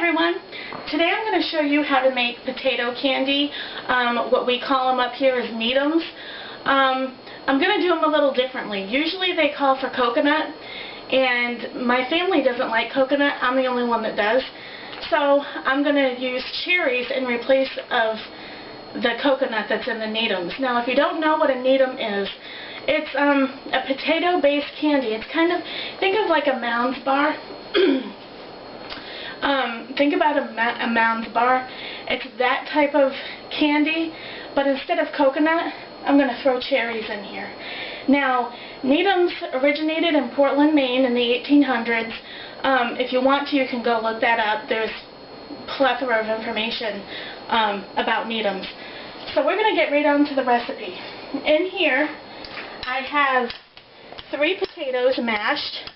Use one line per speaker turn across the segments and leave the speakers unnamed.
everyone. Today I'm going to show you how to make potato candy. What we call them up here is Needhams. I'm going to do them a little differently. Usually they call for coconut, and my family doesn't like coconut. I'm the only one that does. So I'm going to use cherries in replace of the coconut that's in the Needhams. Now if you don't know what a Needham is, it's a potato-based candy. It's kind of, think of like a Mounds bar. Think about a Mounds bar. It's that type of candy, but instead of coconut, I'm going to throw cherries in here. Now, Needhams originated in Portland, Maine in the 1800s. If you want to, you can go look that up. There's a plethora of information about Needhams. So we're going to get right on to the recipe. In here, I have 3 potatoes mashed.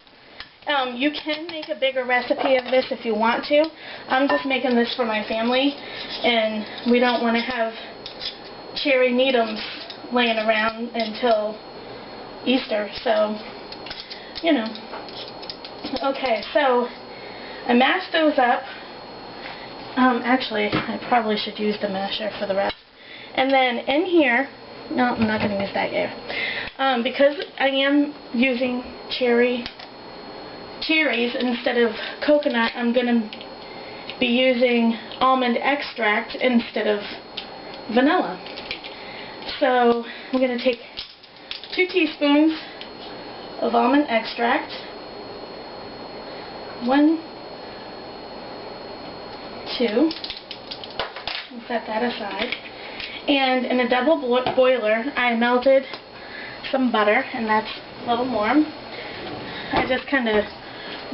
You can make a bigger recipe of this if you want to. I'm just making this for my family, and we don't want to have cherry Needhams laying around until Easter, so, you know. Okay, so I mashed those up. Actually, I probably should use the masher for the rest. And then in here, no, I'm not going to use that yet. Because I am using cherries instead of coconut, I'm going to be using almond extract instead of vanilla. So I'm going to take 2 teaspoons of almond extract, 1, 2, and set that aside. And in a double boiler, I melted some butter, and that's a little warm. I just kind of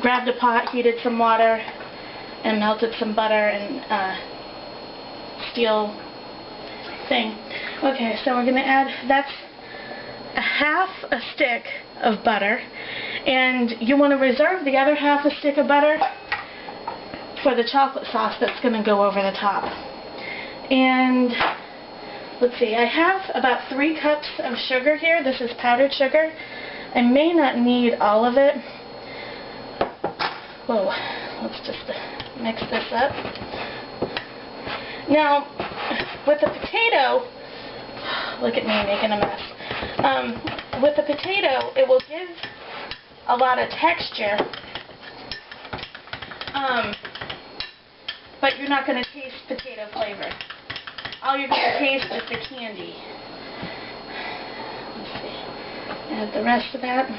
grabbed a pot, heated some water, and melted some butter and steel thing. Okay, so we're going to add, that's a half a stick of butter, and you want to reserve the other half a stick of butter for the chocolate sauce that's going to go over the top. And let's see, I have about 3 cups of sugar here. This is powdered sugar. I may not need all of it. Whoa, let's just mix this up. Now, with the potato, look at me making a mess. With the potato, it will give a lot of texture, but you're not going to taste potato flavor. All you're going to taste is the candy. Let's see. Add the rest of that.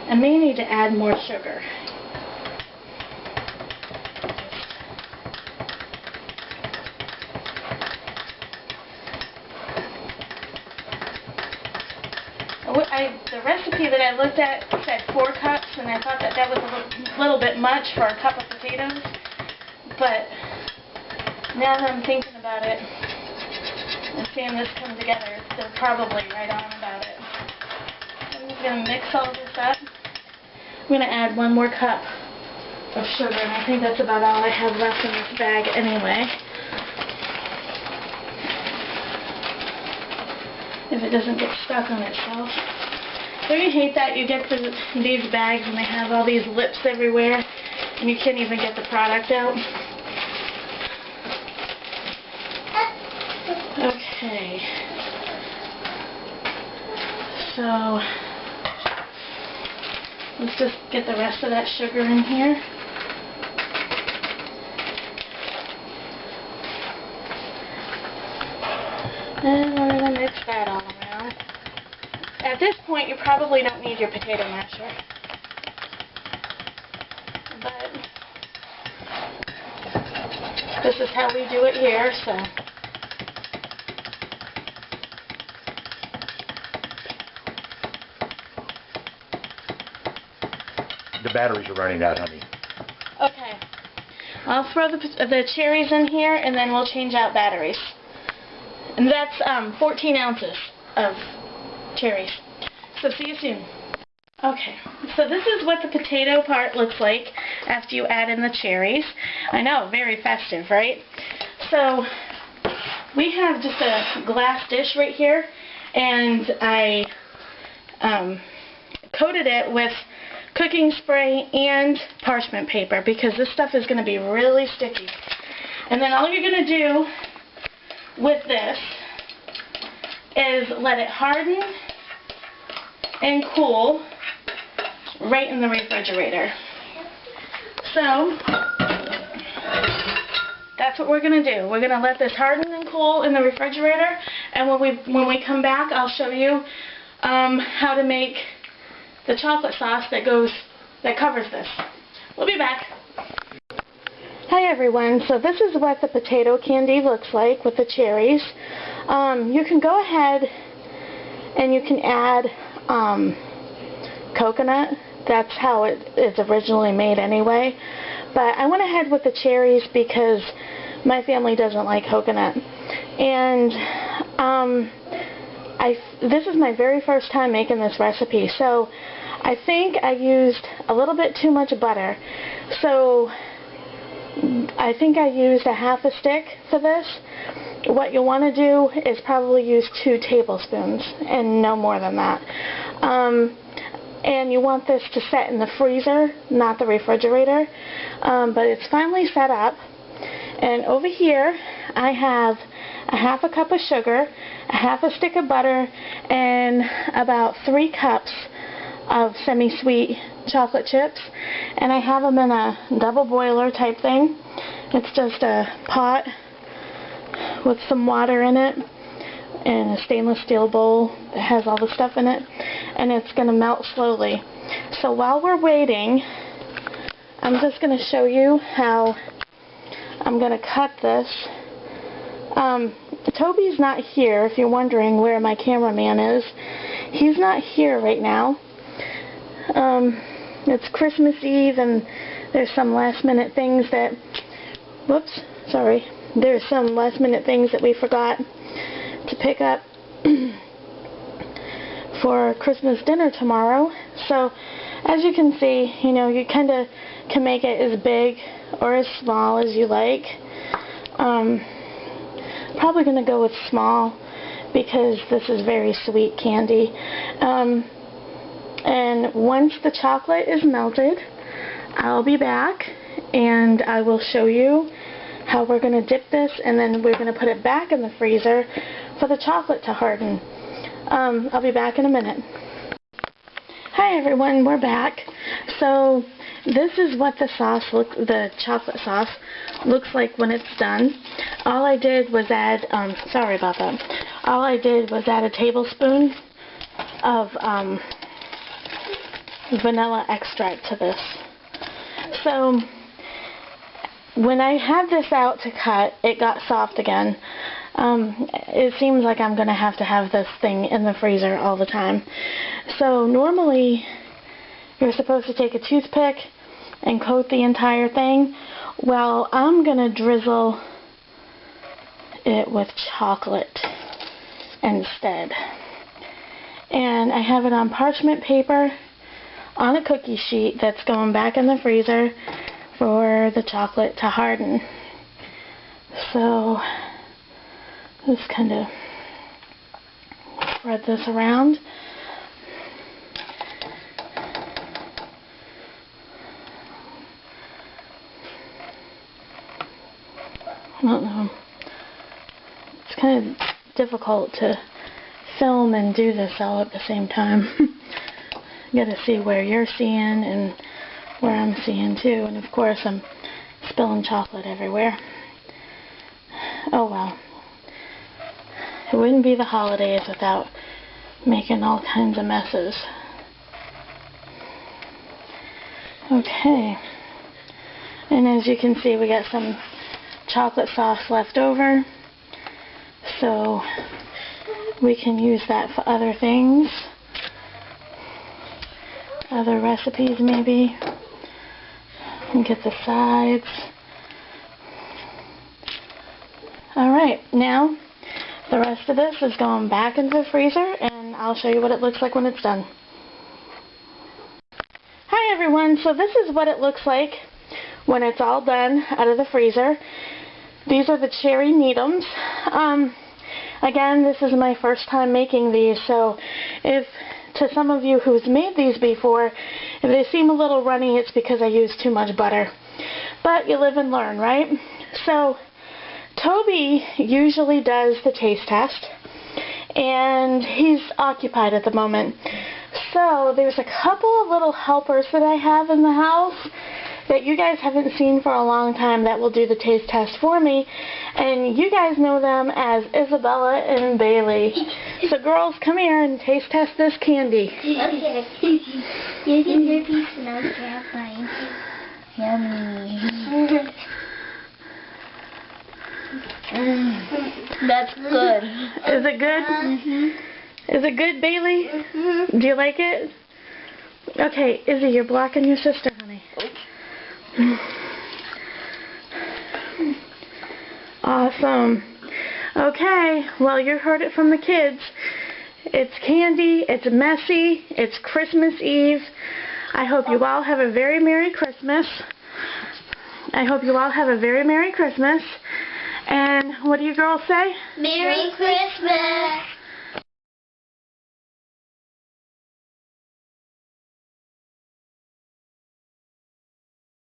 I may need to add more sugar. The recipe that I looked at said 4 cups, and I thought that was a little bit much for a cup of potatoes. But now that I'm thinking about it and seeing this come together, they're probably right on about it. I'm just going to mix all this up. I'm going to add 1 more cup of sugar, and I think that's about all I have left in this bag anyway. If it doesn't get stuck on itself. Don't you hate that? You get these bags and they have all these lips everywhere and you can't even get the product out. Okay. So, let's just get the rest of that sugar in here. And we're going to mix that all around. At this point, you probably don't need your potato masher. But this is how we do it here, so.
The batteries are running out, honey.
Okay. I'll throw the cherries in here, and then we'll change out batteries. And that's 14 ounces of cherries. So see you soon. Okay, so this is what the potato part looks like after you add in the cherries. I know, very festive, right? So we have just a glass dish right here, and I coated it with cooking spray and parchment paper because this stuff is going to be really sticky. And then all you're going to do with this is let it harden and cool right in the refrigerator. So that's what we're going to do. We're going to let this harden and cool in the refrigerator, and when we come back, I'll show you how to make the chocolate sauce that covers this. We'll be back. Hi everyone, so this is what the potato candy looks like with the cherries. You can go ahead and you can add coconut. That's how it is originally made anyway. But I went ahead with the cherries because my family doesn't like coconut. And this is my very first time making this recipe, so I think I used a little bit too much butter. So I think I used a half a stick for this. What you'll want to do is probably use 2 tablespoons and no more than that. And you want this to set in the freezer, not the refrigerator. But it's finally set up. And over here I have a half a cup of sugar, a half a stick of butter, and about 3 cups of semi-sweet chocolate chips, and I have them in a double boiler type thing. It's just a pot with some water in it and a stainless steel bowl that has all the stuff in it, and it's going to melt slowly. So while we're waiting, I'm just going to show you how I'm going to cut this. Toby's not here, if you're wondering where my cameraman is. He's not here right now. It's Christmas Eve, and there's some last-minute things that, there's some last-minute things that we forgot to pick up for Christmas dinner tomorrow. So, as you can see, you know, you kind of can make it as big or as small as you like. Probably going to go with small because this is very sweet candy. And once the chocolate is melted, I'll be back and I will show you how we're going to dip this, and then we're going to put it back in the freezer for the chocolate to harden. I'll be back in a minute. Hi everyone, we're back. So this is what the chocolate sauce looks like when it's done. All I did was add, all I did was add a tablespoon of vanilla extract to this. So when I had this out to cut, it got soft again. It seems like I'm going to have this thing in the freezer all the time. So normally you're supposed to take a toothpick and coat the entire thing. Well, I'm going to drizzle it with chocolate instead. And I have it on parchment paper on a cookie sheet that's going back in the freezer for the chocolate to harden. So just kind of spread this around. I don't know. It's kind of difficult to film and do this all at the same time. You gotta see where you're seeing and where I'm seeing too, and of course I'm spilling chocolate everywhere. Oh well. It wouldn't be the holidays without making all kinds of messes. Okay. And as you can see, we got some chocolate sauce left over, so we can use that for other things. Other recipes maybe. And get the sides. Alright, now the rest of this is going back into the freezer, and I'll show you what it looks like when it's done. Hi everyone, so this is what it looks like when it's all done out of the freezer. These are the cherry Needhams. Again, this is my first time making these, so if to some of you who's made these before, if they seem a little runny, it's because I use too much butter. But you live and learn, right? So Toby usually does the taste test, and he's occupied at the moment. So there's a couple of little helpers that I have in the house that you guys haven't seen for a long time that will do the taste test for me. And you guys know them as Isabella and Bailey. So girls, come here and taste test this candy.
Okay. You can do a piece and I'll grab mine. Yummy. That's good.
Is it good?
Mm-hmm.
Is it good, Bailey?
Mm-hmm.
Do you like it? Okay, Izzy, you're blocking your sister, honey. Awesome. Okay, well, you heard it from the kids. It's candy, it's messy, it's Christmas Eve. I hope you all have a very Merry Christmas. I hope you all have a very Merry Christmas. And what do you girls say?
Merry Christmas!